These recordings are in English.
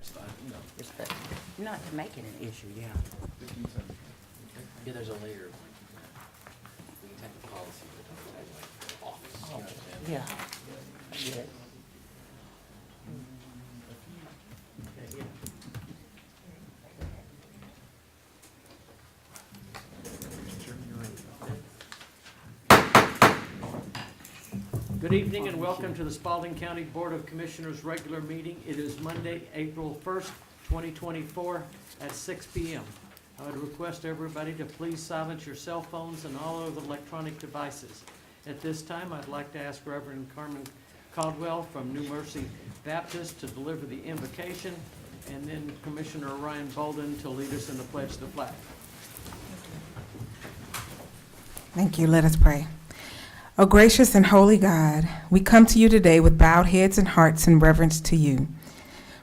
Just not to make it an issue, yeah. Yeah, there's a layer. We can take the policy, but don't take like office. You understand? Yeah. I get it. Okay, yeah. Good evening and welcome to the Spalding County Board of Commissioners regular meeting. It is Monday, April 1st, 2024 at 6 p.m. I would request everybody to please silence your cell phones and all other electronic devices. At this time, I'd like to ask Reverend Carmen Caldwell from New Mercy Baptist to deliver the invocation, and then Commissioner Ryan Bolden to lead us in the pledge of the flag. Thank you. Let us pray. O gracious and holy God, we come to you today with bowed heads and hearts in reverence to you.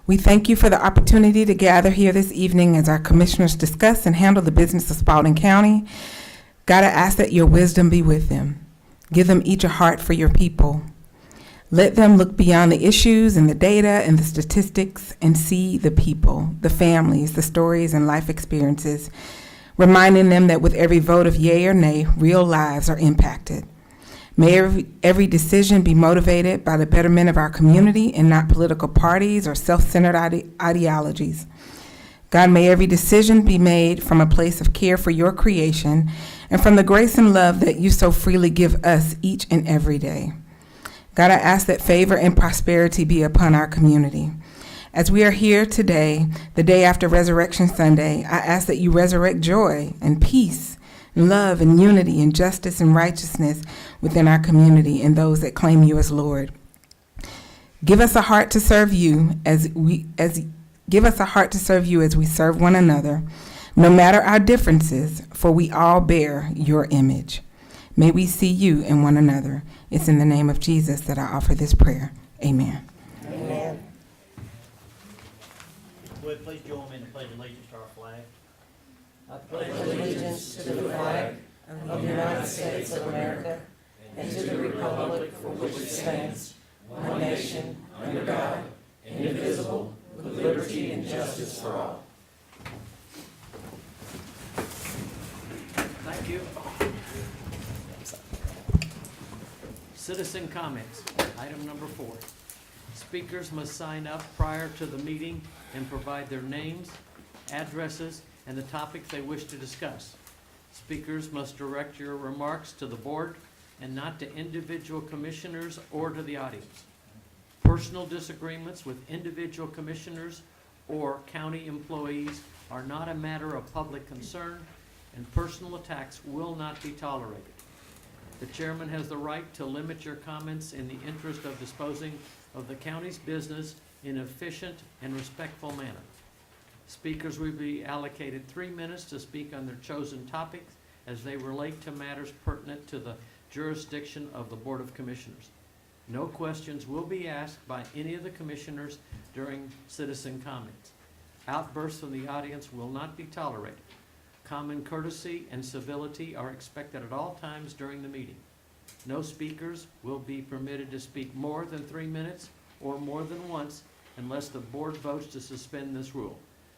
We thank you for the opportunity to gather here this evening as our commissioners discuss and handle the business of Spalding County. God, I ask that your wisdom be with them. Give them each a heart for your people. Let them look beyond the issues and the data and the statistics and see the people, the families, the stories and life experiences, reminding them that with every vote of yea or nay, real lives are impacted. May every decision be motivated by the betterment of our community and not political parties or self-centered ideologies. God, may every decision be made from a place of care for your creation and from the grace and love that you so freely give us each and every day. God, I ask that favor and prosperity be upon our community. As we are here today, the day after Resurrection Sunday, I ask that you resurrect joy and peace, love and unity and justice and righteousness within our community and those that claim you as Lord. Give us a heart to serve you as we serve one another, no matter our differences, for we all bear your image. May we see you in one another. It's in the name of Jesus that I offer this prayer. Amen. Amen. Would please join me in the pledge of allegiance to our flag. I pledge allegiance to the flag of the United States of America and to the republic for which it stands, one nation, under God, indivisible, with liberty and justice for all. Thank you. Citizen comments, item number 4. Speakers must sign up prior to the meeting and provide their names, addresses, and the topics they wish to discuss. Speakers must direct your remarks to the board and not to individual commissioners or to the audience. Personal disagreements with individual commissioners or county employees are not a matter of public concern, and personal attacks will not be tolerated. The chairman has the right to limit your comments in the interest of disposing of the county's business in an efficient and respectful manner. Speakers will be allocated 3 minutes to speak on their chosen topics as they relate to matters pertinent to the jurisdiction of the Board of Commissioners. No questions will be asked by any of the commissioners during citizen comments. Outbursts from the audience will not be tolerated. Common courtesy and civility are expected at all times during the meeting. No speakers will be permitted to speak more than 3 minutes or more than once unless the board votes to suspend this rule.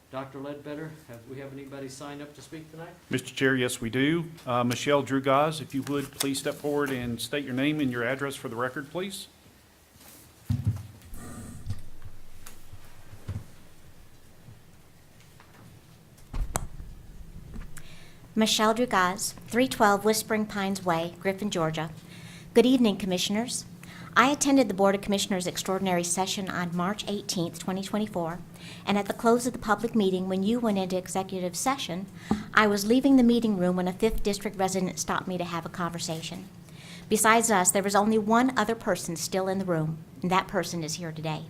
Dr. Ledbetter, have we have anybody signed up to speak tonight? Mr. Chair, yes, we do. Michelle Drugaz, if you would, please step forward and state your name and your address for the record, please. Michelle Drugaz, 312 Whispering Pines Way, Griffin, Georgia. Good evening, Commissioners. I attended the Board of Commissioners Extraordinary Session on March 18, 2024, and at the close of the public meeting when you went into executive session, I was leaving the meeting room when a 5th District resident stopped me to have a conversation. Besides us, there was only one other person still in the room, and that person is here today.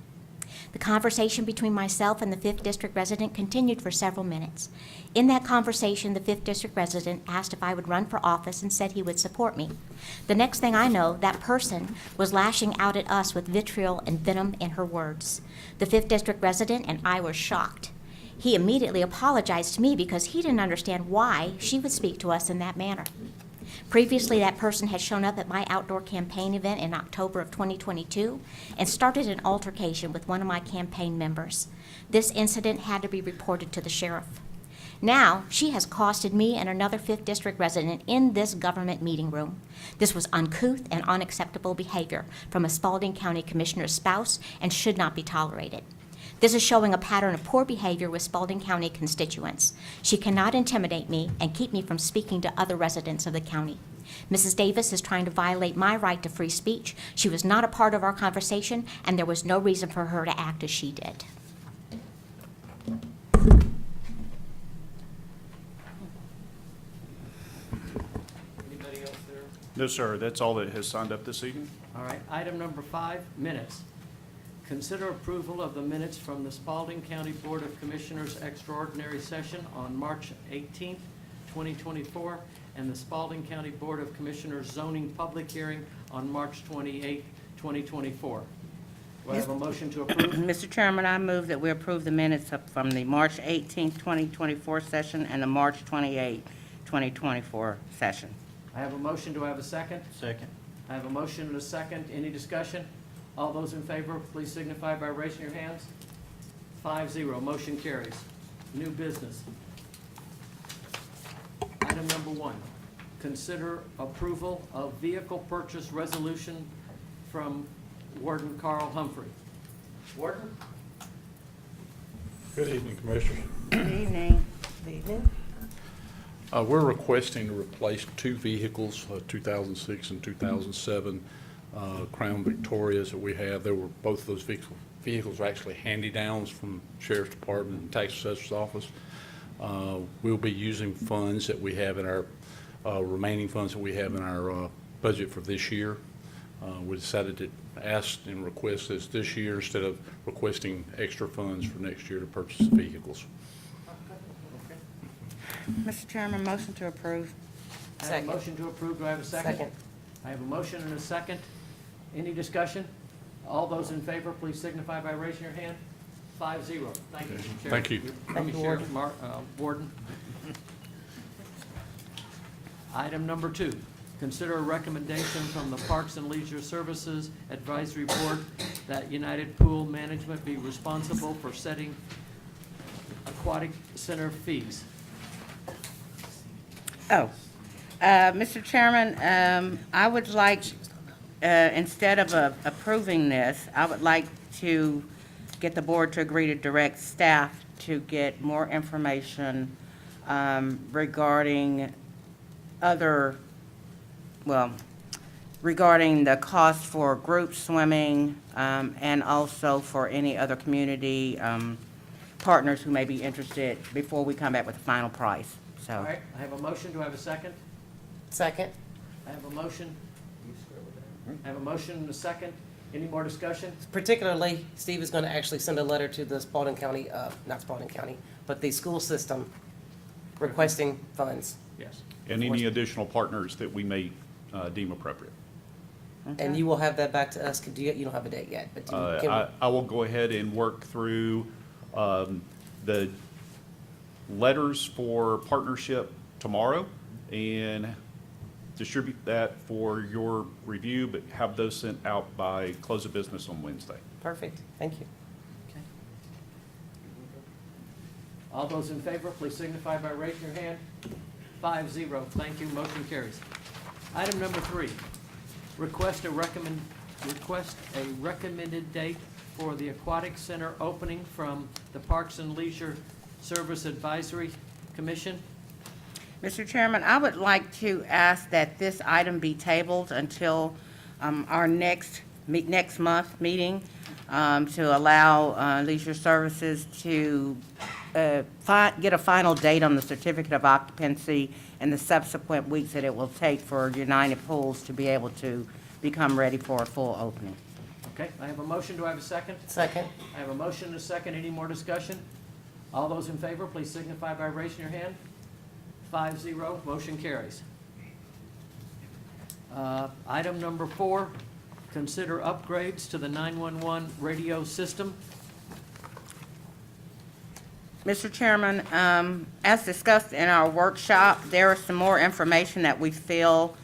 The conversation between myself and the 5th District resident continued for several minutes. In that conversation, the 5th District resident asked if I would run for office and said he would support me. The next thing I know, that person was lashing out at us with vitriol and venom in her words. The 5th District resident and I were shocked. He immediately apologized to me because he didn't understand why she would speak to us in that manner. Previously, that person had shown up at my outdoor campaign event in October of 2022 and started an altercation with one of my campaign members. This incident had to be reported to the sheriff. Now, she has accosted me and another 5th District resident in this government meeting room. This was uncouth and unacceptable behavior from a Spalding County Commissioner's spouse and should not be tolerated. This is showing a pattern of poor behavior with Spalding County constituents. She cannot intimidate me and keep me from speaking to other residents of the county. Mrs. Davis is trying to violate my right to free speech. She was not a part of our conversation, and there was no reason for her to act as she did. Anybody else there? No, sir, that's all that has signed up this evening. All right, item number 5, minutes. Consider approval of the minutes from the Spalding County Board of Commissioners Extraordinary Session on March 18th, 2024, and the Spalding County Board of Commissioners Zoning Public Hearing on March 28th, 2024. Do I have a motion to approve? Mr. Chairman, I move that we approve the minutes from the March 18th, 2024 session and the March 28th, 2024 session. I have a motion. Do I have a second? Second. I have a motion and a second. Any discussion? All those in favor, please signify by raising your hands. 5-0, motion carries. New business. Item number 1, consider approval of vehicle purchase resolution from Warden Carl Humphrey. Warden? Good evening, Commissioners. Good evening. Good evening. We're requesting to replace 2 vehicles, 2006 and 2007 Crown Victorias that we have. Both of those vehicles are actually hand-me-downs from Sheriff's Department and Tax Assessor's Office. We'll be using funds that we have in our remaining funds that we have in our budget for this year. We decided to ask and request this year instead of requesting extra funds for next year to purchase the vehicles. Mr. Chairman, motion to approve. I have a Second. motion to approve. Do I have a second? Second. I have a motion and a second. Any discussion? All those in favor, please signify by raising your hand. 5-0. Thank you, Sheriff. Thank you. Thank you, Sheriff Warden. Item number 2, consider a recommendation from the Parks and Leisure Services Advisory Board that United Pool Management be responsible for setting aquatic center fees. Mr. Chairman, I would like, instead of approving this, I would like to get the board to agree to direct staff to get more information regarding regarding the cost for group swimming and also for any other community partners who may be interested before we come back with the final price. All So, right, I have a motion. Do I have a second? Second. I have a motion. I have a motion and a second. Any more discussion? Particularly, Steve is going to actually send a letter to the Spalding County, not Spalding County, but the school system requesting funds. Yes. And any additional partners that we may deem appropriate. And you will have that back to us. You don't have a date yet, but can we? I will go ahead and work through the letters for partnership tomorrow and distribute that for your review, but have those sent out by close of business on Wednesday. Perfect. Thank you. Okay. All those in favor, please signify by raising your hand. 5-0. Thank you. Motion carries. Item number 3, request a recommended date for the Aquatic Center opening from the Parks and Leisure Service Advisory Commission. Mr. Chairman, I would like to ask that this item be tabled until our next month meeting to allow Leisure Services to get a final date on the certificate of occupancy and the subsequent weeks that it will take for United Pools to be able to become ready for a full opening. Okay, I have a motion. Do I have a second? Second. I have a motion and a second. Any more discussion? All those in favor, please signify by raising your hand. 5-0, motion carries. Item number 4, consider upgrades to the 911 radio system. Mr. Chairman, as discussed in our workshop, there is some more information that we feel,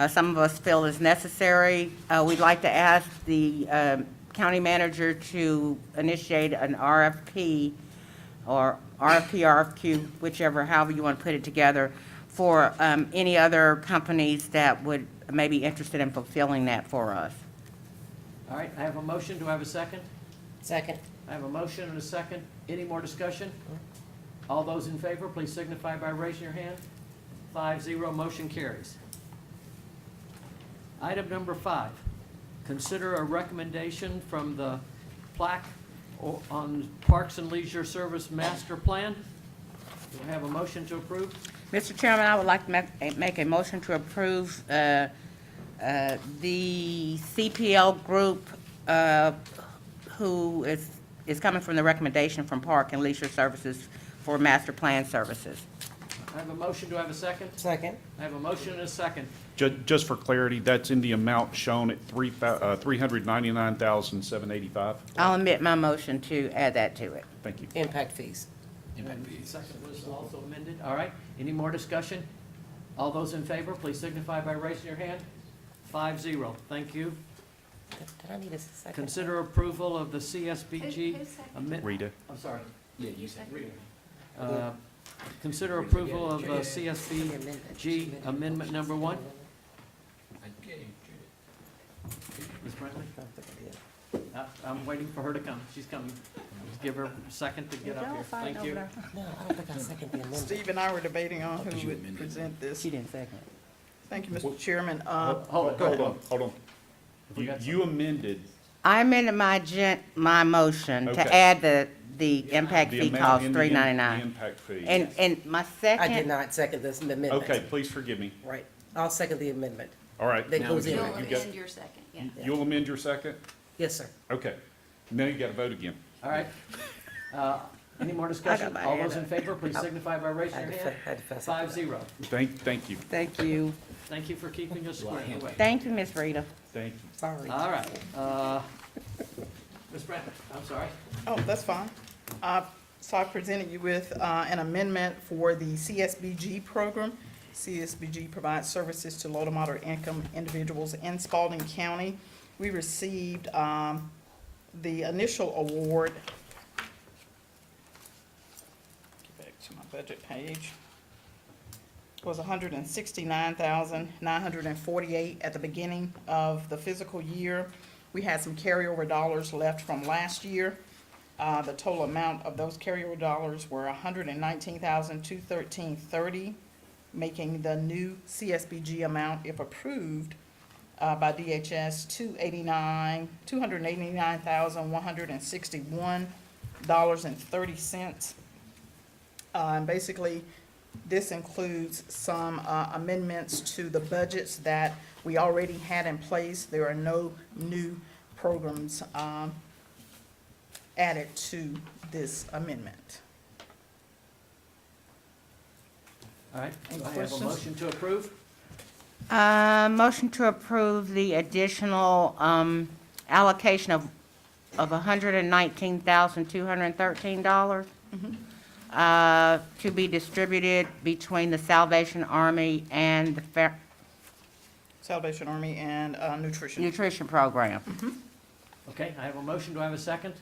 some of us feel is necessary. We'd like to ask the county manager to initiate an RFP or RFQ, whichever, however you want to put it together, for any other companies that would may be interested in fulfilling that for us. All right, I have a motion. Do I have a second? Second. I have a motion and a second. Any more discussion? All those in favor, please signify by raising your hand. 5-0, motion carries. Item number 5, consider a recommendation from the plaque on Parks and Leisure Service Master Plan. Do I have a motion to approve? Mr. Chairman, I would like to make a motion to approve the CPL group who is coming from the recommendation from Park and Leisure Services for master plan services. I have a motion. Do I have a second? Second. I have a motion and a second. Just for clarity, that's in the amount shown at $399,785. I'll amend my motion to add that to it. Thank you. Impact fees. And the second was also amended. All right, any more discussion? All those in favor, please signify by raising your hand. 5-0, thank you. Did I need a second? Consider approval of the CSBG amendment. Rita? I'm sorry. Yeah, you said Rita. Consider approval of CSBG amendment number 1. Ms. Brantley? I'm waiting for her to come. She's coming. Just give her a second to get up here. Thank you. No, I don't think I second the amendment. Steve and I were debating on who would present this. She didn't second. Thank you, Mr. Chairman. Hold on. You amended I amended my motion to Okay. add the impact the fee amount cost, in the $399. impact fee. And my I did second, not second this amendment. Okay, please forgive me. Right. I'll second the amendment. All right. That now goes in. you You'll got- amend your second, yeah. You'll amend your second? Yes, sir. Okay. Now you got to vote again. All right. Any more discussion? my All hand those in up. favor, please signify by raising your hand. Had to fess up. 5-0. Thank you. thank you. Thank you for keeping us square away. Thank you, Ms. Rita. Thank you. Sorry. All right. Ms. Brantley, I'm sorry. Oh, that's fine. So I presented you with an amendment for the CSBG program. CSBG provides services to low to moderate income individuals in Spalding County. We received the initial award. Get back to my budget page. Was $169,948 at the beginning of the fiscal year. We had some carryover dollars left from last year. The total amount of those carryover dollars were $119,213.30, making the new CSBG amount, if approved by DHS, $289,161.30. And basically, this includes some amendments to the budgets that we already had in place. There are no new programs added to this amendment. All right. Any Do I have a questions? motion to approve? Motion to approve the additional allocation of $119,213 to be distributed between the Salvation Army and the Salvation Army and Nutrition. Nutrition Program. Okay, I have a motion. Do I have a second?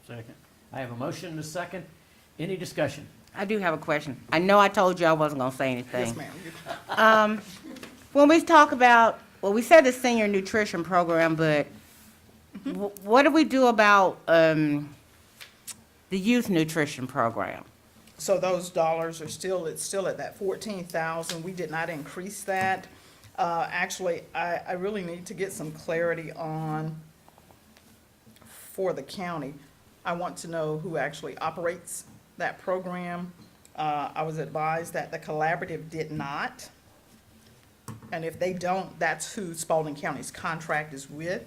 Second. I have a motion and a second. Any discussion? I do have a question. I know I told you I wasn't going to say anything. Yes, ma'am. When we talk about, well, we said the senior nutrition program, but what do we do about the youth nutrition program? So those dollars are still, it's still at that 14,000. We did not increase that. Actually, I really need to get some clarity on, for the county, I want to know who actually operates that program. I was advised that the collaborative did not. And if they don't, that's who Spalding County's contract is with.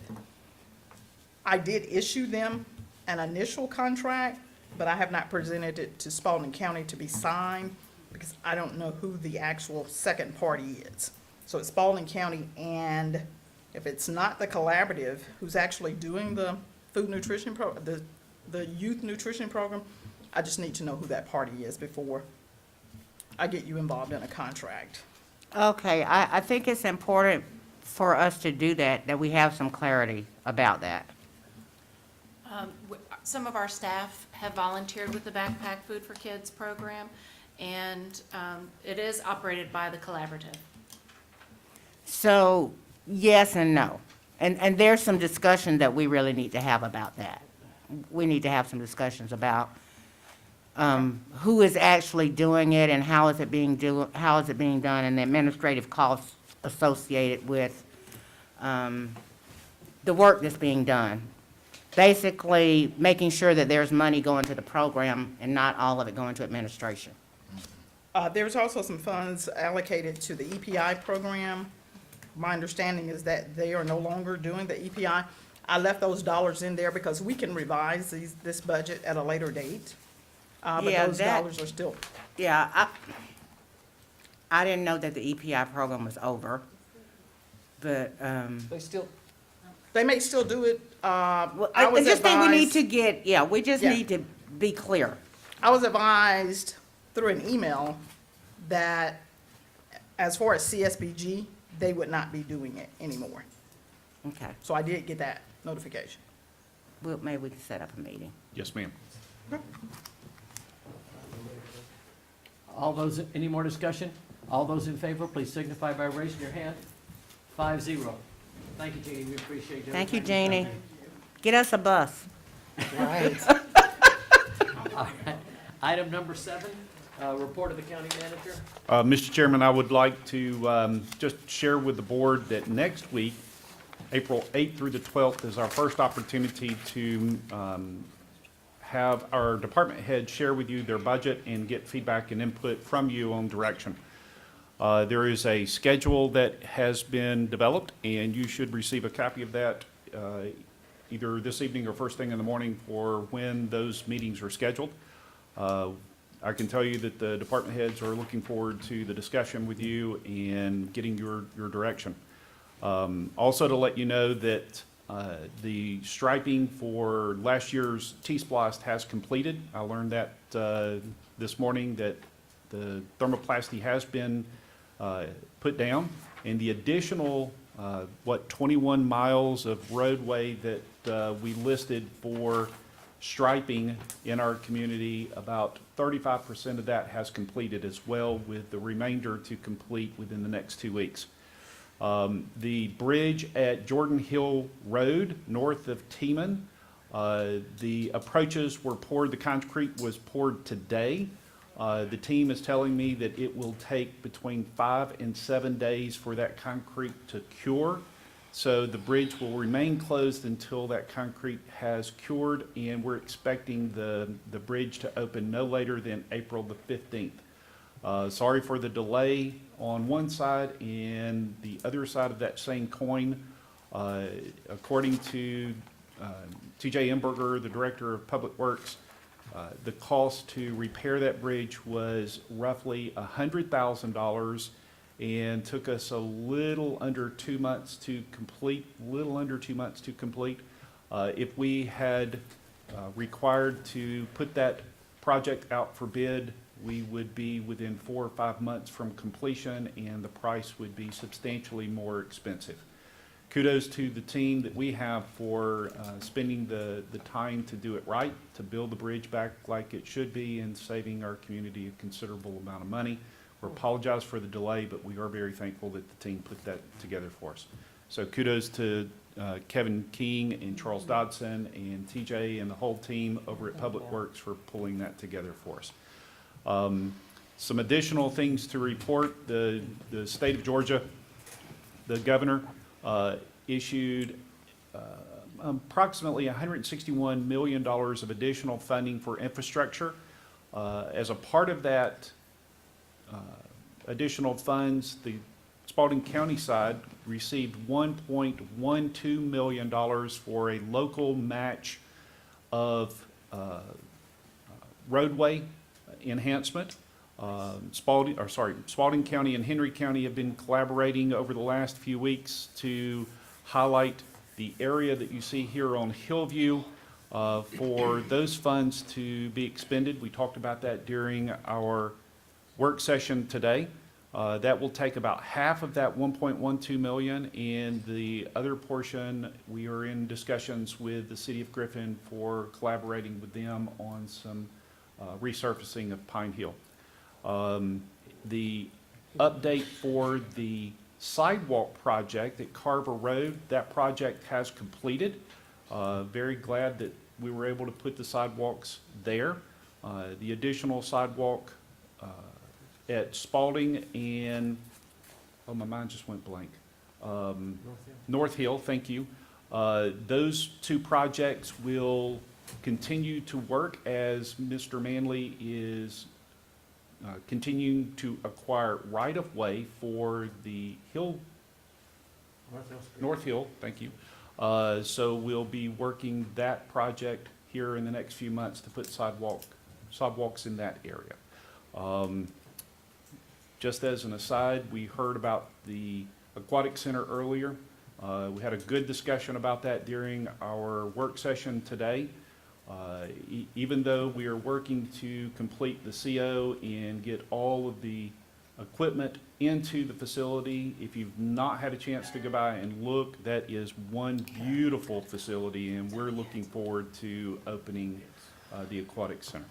I did issue them an initial contract, but I have not presented it to Spalding County to be signed because I don't know who the actual second party is. So it's Spalding County, and if it's not the collaborative who's actually doing the food nutrition the youth nutrition program, I just need to know who that party is before I get you involved in a contract. Okay, I think it's important for us to do that we have some clarity about that. Some of our staff have volunteered with the Backpack Food for Kids program, and it is operated by the collaborative. So, yes and no. And there's some discussion that we really need to have about that. We need to have some discussions about who is actually doing it and how is it being done, and the administrative costs associated with the work that's being done. Basically, making sure that there's money going to the program and not all of it going to administration. There's also some funds allocated to the EPI program. My understanding is that they are no longer doing the EPI. I left those dollars in there because we can revise this budget at a later date. But Yeah, those dollars are still, Yeah, I didn't know that the EPI program was over, but, they may still do it. well, I I was just think we need advised- to get, we just Yeah. need to be clear. I was advised through an email that as far as CSBG, they would not be doing it anymore. Okay, So I did get that notification. well, maybe we can set up a meeting. Yes, ma'am. All those, any more discussion? All those in favor, please signify by raising your hand. 5-0. Thank you, Jeannie, we appreciate it. Thank you, Jeannie. Get us a bus. Right. Item number 7, report of the county manager. Mr. Chairman, I would like to just share with the board that next week, April 8th through the 12th, is our first opportunity to have our department heads share with you their budget and get feedback and input from you on direction. There is a schedule that has been developed, and you should receive a copy of that either this evening or first thing in the morning for when those meetings are scheduled. I can tell you that the department heads are looking forward to the discussion with you and getting your direction. Also to let you know that the striping for last year's T-Splost has completed. I learned that this morning, that the thermoplasty has been put down, and the additional 21 miles of roadway that we listed for striping in our community, about 35% of that has completed as well, with the remainder to complete within the next 2 weeks. The bridge at Jordan Hill Road, north of Teeman, the approaches were poured, the concrete was poured today. The team is telling me that it will take between 5 and 7 days for that concrete to cure. So the bridge will remain closed until that concrete has cured, and we're expecting the bridge to open no later than April the 15th. Sorry for the delay on one side, and the other side of that same coin, according to TJ Emberger, the Director of Public Works, the cost to repair that bridge was roughly $100,000 and took us a little under 2 months to complete, If we had required to put that project out for bid, we would be within 4 or 5 months from completion, and the price would be substantially more expensive. Kudos to the team that we have for spending the time to do it right, to build the bridge back like it should be, and saving our community a considerable amount of money. We apologize for the delay, but we are very thankful that the team put that together for us. So kudos to Kevin King and Charles Dodson and TJ and the whole team over at Public Works for pulling that together for us. Some additional things to report. The state of Georgia, the governor issued approximately $161 million of additional funding for infrastructure. As a part of that additional funds, the Spalding County side received $1.12 million for a local match of roadway enhancement. Spalding County and Henry County have been collaborating over the last few weeks to highlight the area that you see here on Hillview. for those funds to be expended. We talked about that during our work session today. That will take about half of that 1.12 million, and the other portion, we are in discussions with the City of Griffin for collaborating with them on some resurfacing of Pine Hill. The update for the sidewalk project at Carver Road, that project has completed. Very glad that we were able to put the sidewalks there. The additional sidewalk at Spalding and, oh, my mind just went blank. North Hill, thank you. Those two projects will continue to work as Mr. Manley is continuing to acquire right-of-way for the North Hill, thank you. So we'll be working that project here in the next few months to put sidewalks in that area. Just as an aside, we heard about the aquatic center earlier. We had a good discussion about that during our work session today. Even though we are working to complete the CO and get all of the equipment into the facility, if you've not had a chance to go by and look, that is one beautiful facility, and we're looking forward to opening the aquatic center.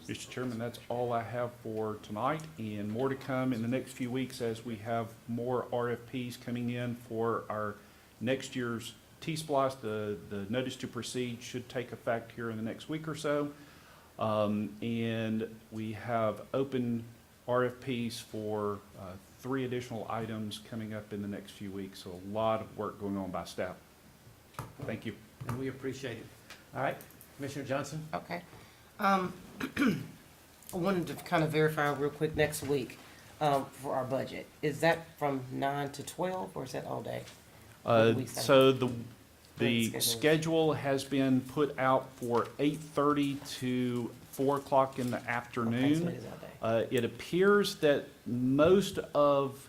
Mr. Chairman, that's all I have for tonight, and more to come in the next few weeks as we have more RFPs coming in for our next year's T-Splice. The notice to proceed should take effect here in the next week or so. And we have open RFPs for 3 additional items coming up in the next few weeks. So a lot of work going on by staff. Thank you. And we appreciate it. All right, Commissioner Johnson? Okay. I wanted to kind of verify real quick next week for our budget. Is that from 9 to 12, or is that all day? So the schedule has been put out for 8:30 to 4 o'clock in the Okay, so afternoon. it is all day. It appears that most of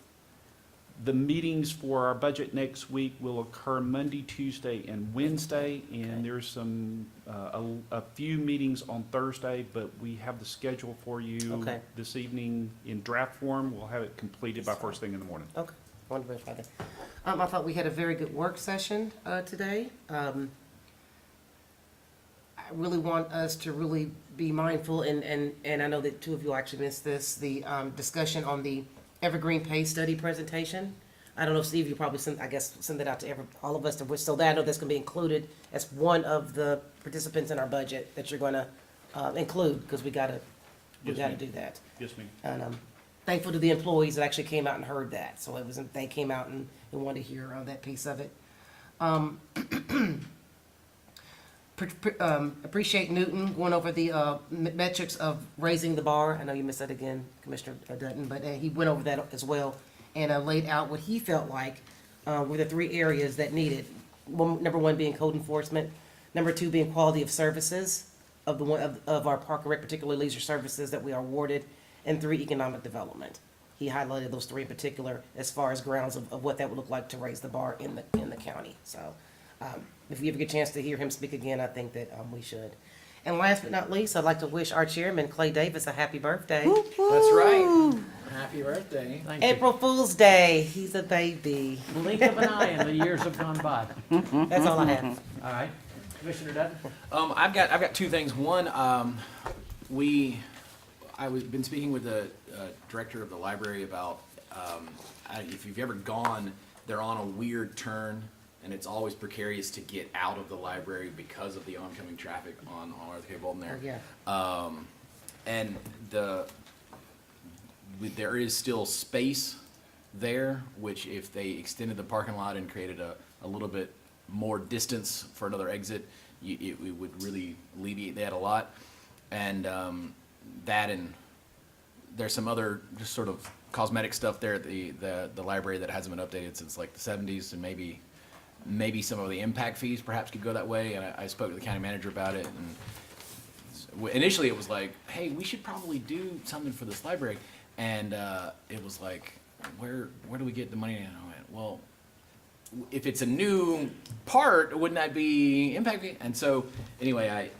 the meetings for our budget next week will occur Monday, Tuesday, and Wednesday, and there's some, a few meetings on Thursday, but we have the schedule for you Okay. this evening in draft form. We'll have it completed by first thing in the morning. Okay, I wanted to verify that. I thought we had a very good work session today. I really want us to really be mindful, and I know that 2 of you actually missed this, the discussion on the Evergreen Pay Study presentation. I don't know, Steve, you probably send that out to all of us, that we're still there. I know that's gonna be included as one of the participants in our budget that you're gonna include, because we gotta Yes, ma'am. do that. Yes, ma'am. And I'm thankful to the employees that actually came out and heard that, so they came out and wanted to hear that piece of it. Appreciate Newton going over the metrics of raising the bar. I know you missed that again, Commissioner Dutton, but he went over that as well and laid out what he felt like were the 3 areas that needed. Number 1 being code enforcement, number 2 being quality of services of our park and rec, particularly leisure services that we are awarded, and 3, economic development. He highlighted those 3 in particular as far as grounds of what that would look like to raise the bar in the county. So if we ever get a chance to hear him speak again, I think that we should. And last but not least, I'd like to wish our chairman, Clay Davis, a happy birthday. That's right. Happy birthday. Thank you. April Fool's Day. He's a baby. Blink of an eye, and the years have gone by. That's all I have. All right, Commissioner Dutton? I've got 2 things. One, I've been speaking with the director of the library about if you've ever gone, they're on a weird turn, and it's always precarious to get out of the library because of the oncoming traffic on Arthur K. Bolton there. Yeah. And there is still space there, which if they extended the parking lot and created a little bit more distance for another exit, it would really alleviate that a lot. And that, and there's some other just sort of cosmetic stuff there at the library that hasn't been updated since like the 70s, and maybe some of the impact fees perhaps could go that way. And I spoke to the county manager about it, and initially it was like, hey, we should probably do something for this library. And it was like, where do we get the money? And I went, well, if it's a new part, wouldn't that be impact fee? And so, anyway,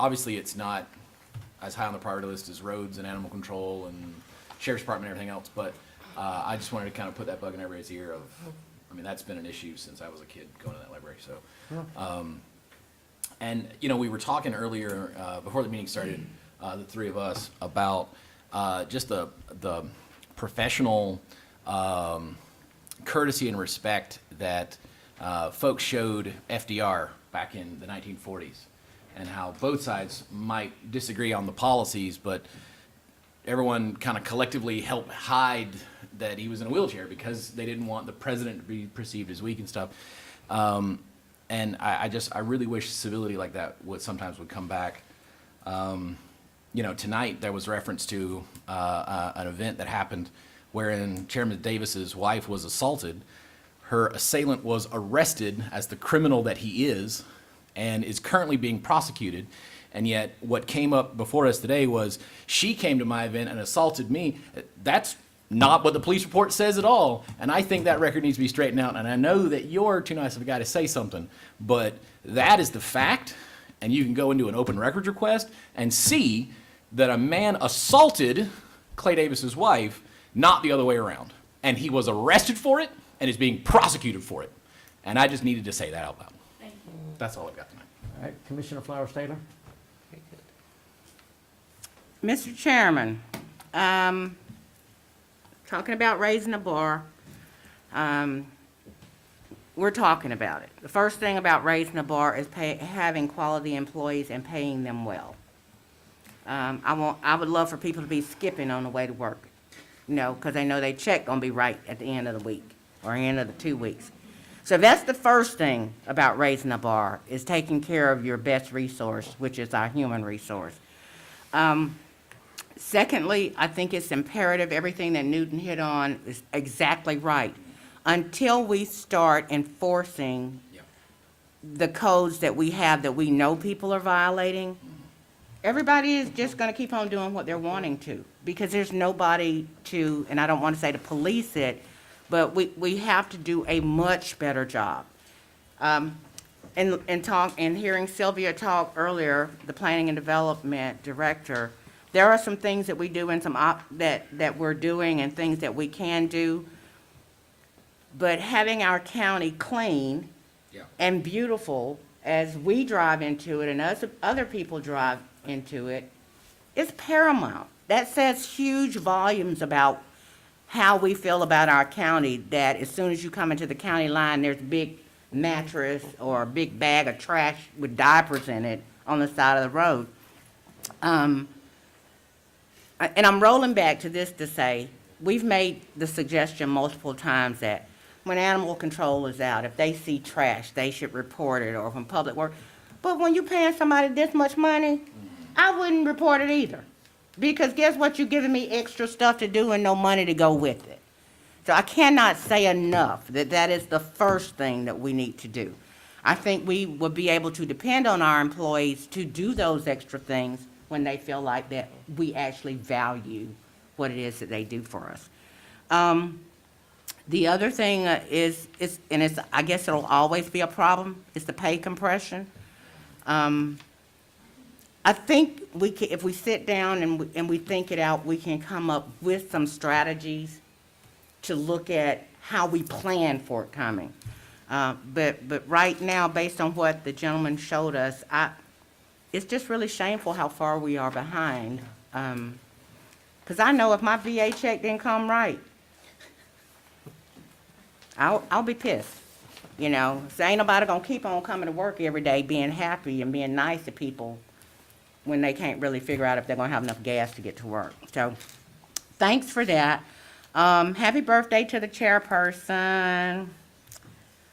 obviously it's not as high on the priority list as roads and animal control and sheriff's department and everything else, but I just wanted to kind of put that bug in everybody's ear of, I mean, that's been an issue since I was a kid going to that library, so. And, you know, we were talking earlier, before the meeting started, the three of us, about just the professional courtesy and respect that folks showed FDR back in the 1940s, and how both sides might disagree on the policies, but everyone kind of collectively helped hide that he was in a wheelchair because they didn't want the president to be perceived as weak and stuff. And I really wish civility like that sometimes would come back. You know, tonight there was reference to an event that happened wherein Chairman Davis's wife was assaulted. Her assailant was arrested as the criminal that he is and is currently being prosecuted. And yet what came up before us today was she came to my event and assaulted me. That's not what the police report says at all. And I think that record needs to be straightened out. And I know that you're too nice of a guy to say something, but that is the fact. And you can go into an open records request and see that a man assaulted Clay Davis's wife, not the other way around. And he was arrested for it and is being prosecuted for it. And I just needed to say that out loud. Thank you. That's all I've got tonight. All right, Commissioner Flowers Taylor? Mr. Chairman, talking about raising the bar, we're talking about it. The first thing about raising the bar is having quality employees and paying them well. I would love for people to be skipping on the way to work, you know, because they know their check gonna be right at the end of the week or end of the 2 weeks. So that's the first thing about raising the bar, is taking care of your best resource, which is our human resource. Secondly, I think it's imperative, everything that Newton hit on is exactly right. Until we start enforcing the codes that we have that we know people are violating, everybody is just gonna keep on doing what they're wanting to, because there's nobody to, and I don't wanna say to police it, but we have to do a much better job. And hearing Sylvia talk earlier, the Planning and Development Director, there are some things that we do and some that we're doing and things that we can do. But having our county clean and beautiful as we drive into it and as other people drive into it is paramount. That says huge volumes about how we feel about our county, that as soon as you come into the county line, there's a big mattress or a big bag of trash with diapers in it on the side of the road. And I'm rolling back to this to say, we've made the suggestion multiple times that when animal control is out, if they see trash, they should report it, or when public work. But when you're paying somebody this much money, I wouldn't report it either. Because guess what? You're giving me extra stuff to do and no money to go with it. So I cannot say enough that that is the first thing that we need to do. I think we would be able to depend on our employees to do those extra things when they feel like that we actually value what it is that they do for us. The other thing is, I guess it'll always be a problem, is the pay compression. I think if we sit down and we think it out, we can come up with some strategies to look at how we plan for it coming. But right now, based on what the gentleman showed us, it's just really shameful how far we are behind. Because I know if my VA check didn't come right, I'll be pissed, you know. So ain't nobody gonna keep on coming to work every day being happy and being nice to people when they can't really figure out if they're gonna have enough gas to get to work. So, thanks for that. Happy birthday to the chairperson.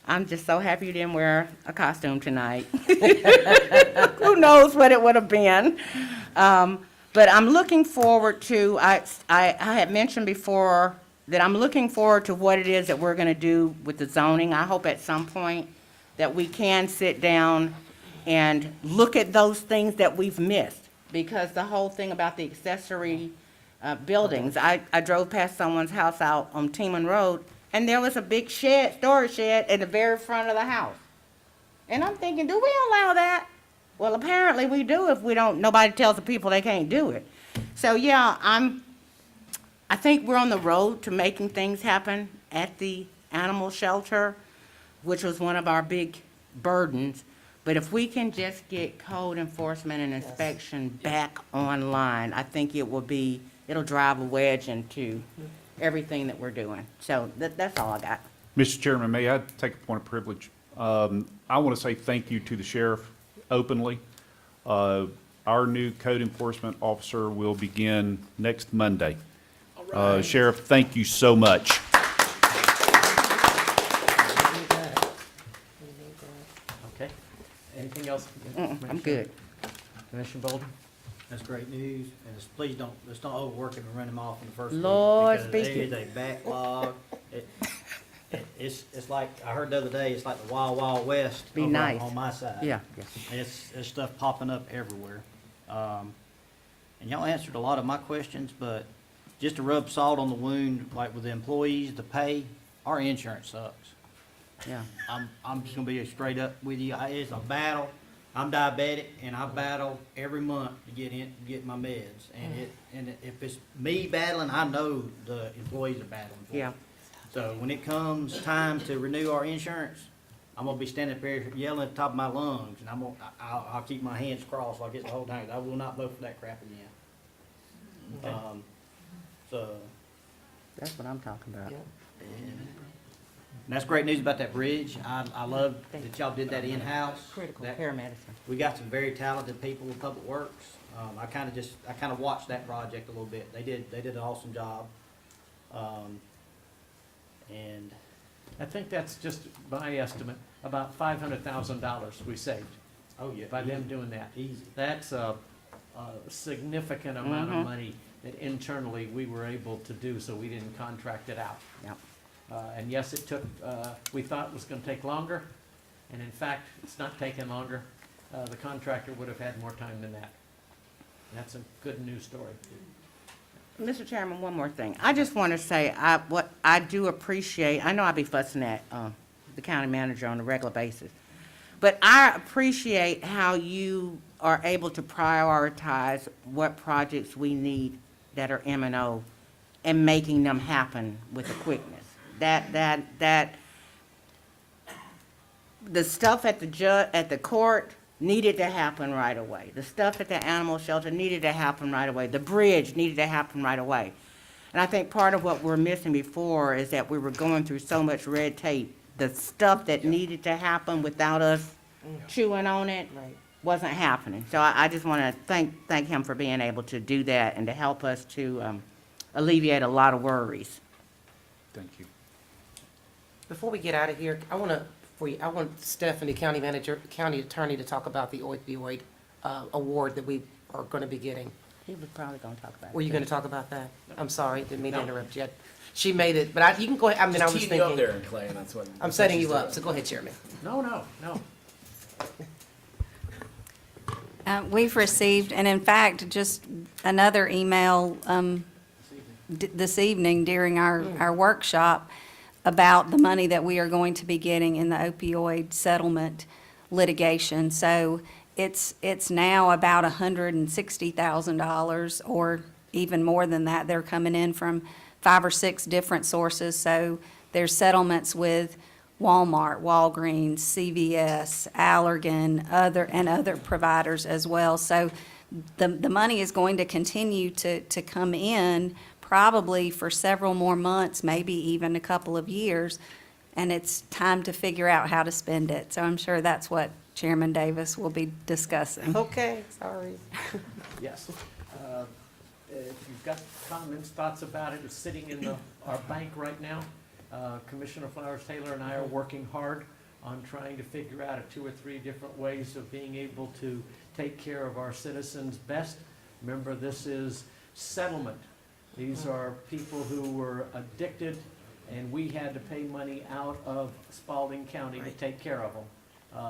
I'm just so happy you didn't wear a costume tonight. Who knows what it would have been. But I'm looking forward to, I had mentioned before that I'm looking forward to what it is that we're gonna do with the zoning. I hope at some point that we can sit down and look at those things that we've missed. Because the whole thing about the accessory buildings, I drove past someone's house out on Teeman Road, and there was a big shed, storage shed in the very front of the house. And I'm thinking, do we allow that? Well, apparently we do if we don't, nobody tells the people they can't do it. So, yeah, I think we're on the road to making things happen at the animal shelter, which was one of our big burdens. But if we can just get code enforcement and inspection back online, I think it'll drive a wedge into everything that we're doing. So that's all I got. Mr. Chairman, may I take a point of privilege? I want to say thank you to the sheriff openly. Our new code enforcement officer will begin next Monday. Sheriff, thank you so much. Okay. Anything else? I'm good. Commissioner Bolden? That's great news, and please let's not overwork it and run them off in the first week. Lord, because speak there it. is a backlog. It's like, I heard the other day, it's like the wild, wild west. Be over nice. On my side. Yeah. It's stuff popping up everywhere. And y'all answered a lot of my questions, but just to rub salt on the wound, like with the employees, the pay, our insurance sucks. Yeah. I'm just gonna be straight up with you. It's a battle. I'm diabetic and I battle every month to get my meds. And if it's me battling, I know the employees are battling for it. Yeah. So when it comes time to renew our insurance, I'm gonna be standing up there yelling at the top of my lungs, and I'll keep my hands crossed like it's the whole time. I will not vote for that crap again. So, That's what I'm talking about. and that's great news about that bridge. I love that y'all did that in-house. Critical That- care medicine. We got some very talented people in Public Works. I kind of watched that project a little bit. They did an awesome job. And I think that's just my estimate, about $500,000 we saved oh yeah, by them doing that. easy. That's a significant amount of Mhm. money that internally we were able to do, so we didn't contract it out. Yep. And yes, it took, we thought it was gonna take longer, and in fact, it's not taking longer. The contractor would have had more time than that. That's a good news story. Mr. Chairman, one more thing. I just want to say, what I do appreciate, I know I be fussing at the county manager on a regular basis, but I appreciate how you are able to prioritize what projects we need that are M&O and making them happen with a quickness. The stuff at the court needed to happen right away. The stuff at the animal shelter needed to happen right away. The bridge needed to happen right away. And I think part of what we're missing before is that we were going through so much red tape. The stuff that needed to happen without us chewing on it wasn't happening. So I just want to thank him for being able to do that and to help us to alleviate a lot of worries. Thank you. Before we get out of here, I want Stephanie, county manager, county attorney, to talk about the opioid award that we are going to be getting. He was probably going to talk about it. Were you going to talk about that? I'm sorry, didn't mean to interrupt you. She made it, but you can go ahead. I mean, I was Just teed you up thinking, there, Clay, and that's what. I'm setting you up, so go ahead, Chairman. No. We've received, and in fact, just another email this evening during our workshop about the money that we are going to be getting in the opioid settlement litigation. So it's now about $160,000 or even more than that. They're coming in from 5 or 6 different sources. So there's settlements with Walmart, Walgreens, CVS, Allergan, other providers as well. So the money is going to continue to come in probably for several more months, maybe even a couple of years, and it's time to figure out how to spend it. So I'm sure that's what Chairman Davis will be discussing. Okay, sorry. Yes. If you've got comments, thoughts about it, it's sitting in our bank right now. Commissioner Flowers Taylor and I are working hard on trying to figure out 2 or 3 different ways of being able to take care of our citizens best. Remember, this is settlement. These are people who were addicted, and we had to pay money out of Spalding County to take care of them.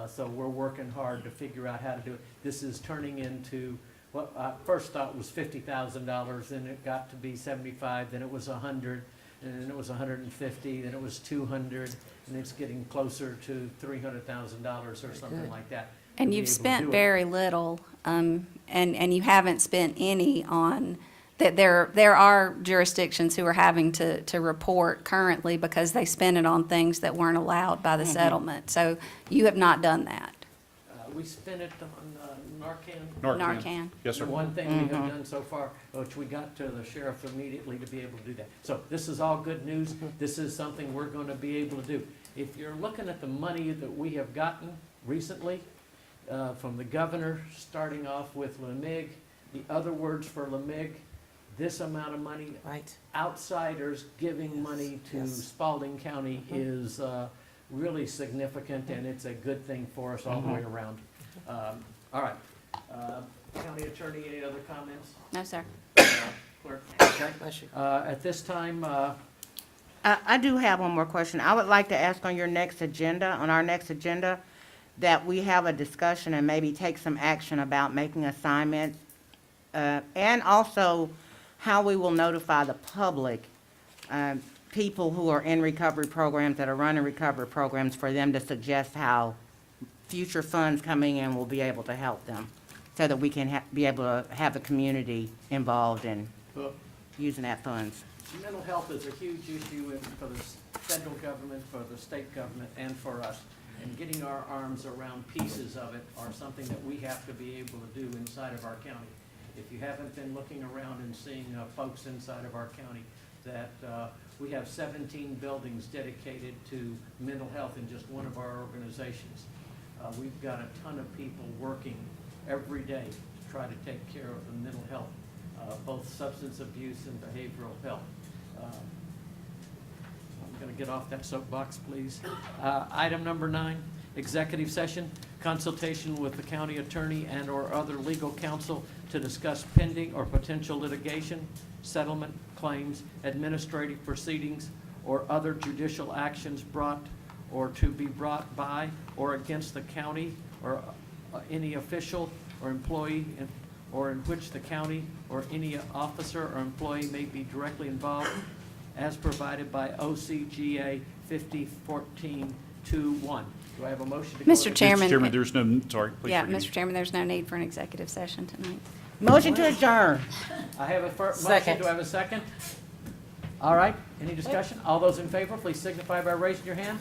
So we're working hard to figure out how to do it. This is turning into what I first thought was $50,000, then it got to be 75, then it was 100. and then it was 150, then it was 200, and it's getting closer to $300,000 or something like that. to And be you've able to spent do it. very little, and you haven't spent any on, that there are jurisdictions who are having to report currently because they spent it on things that weren't allowed by the settlement. So you have not done that. We spent it on Narcan. Narcan. Yes, sir. The one thing we have done so far, which we got to the sheriff immediately to be able to do that. So this is all good news. This is something we're gonna be able to do. If you're looking at the money that we have gotten recently, from the governor, starting off with LeMig, the other words for LeMig, this amount of money, Right. outsiders giving money to yes. Spalding County is really significant, and it's a good thing for us all the way around. All right. County Attorney, any other comments? No, sir. Clerk? Okay. Bless you. At this time, I do have one more question. I would like to ask on your next agenda, on our next agenda, that we have a discussion and maybe take some action about making assignments, and also how we will notify the public, people who are in recovery programs, that are running recovery programs, for them to suggest how future funds coming in will be able to help them, so that we can be able to have the community involved in using that funds. mental health is a huge issue for the federal government, for the state government, and for us. And getting our arms around pieces of it are something that we have to be able to do inside of our county. If you haven't been looking around and seeing folks inside of our county, that we have 17 buildings dedicated to mental health in just one of our organizations. We've got a ton of people working every day to try to take care of the mental health, both substance abuse and behavioral health. I'm going to get off that soapbox, please. Item number 9, executive session, consultation with the county attorney and/or other legal counsel to discuss pending or potential litigation, settlement, claims, administrative proceedings, or other judicial actions brought or to be brought by or against the county or any official or employee or in which the county or any officer or employee may be directly involved, as provided by OCGA 5014-21. Do I have a motion to go Mr. into- Chairman. Mr. Chairman, there's no, sorry, please Yeah, forgive me. Mr. Chairman, there's no need for an executive session tonight. Motion to adjourn. I have a motion. Second. Do I have a second? All right, any discussion? All those in favor, please signify by raising your hand.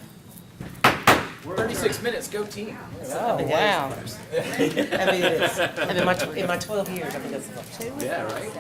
We're adjourned. 36 minutes, go team. Oh, wow. I mean, it is. I mean, in my 12 years, I think that's about 2. Yeah, right?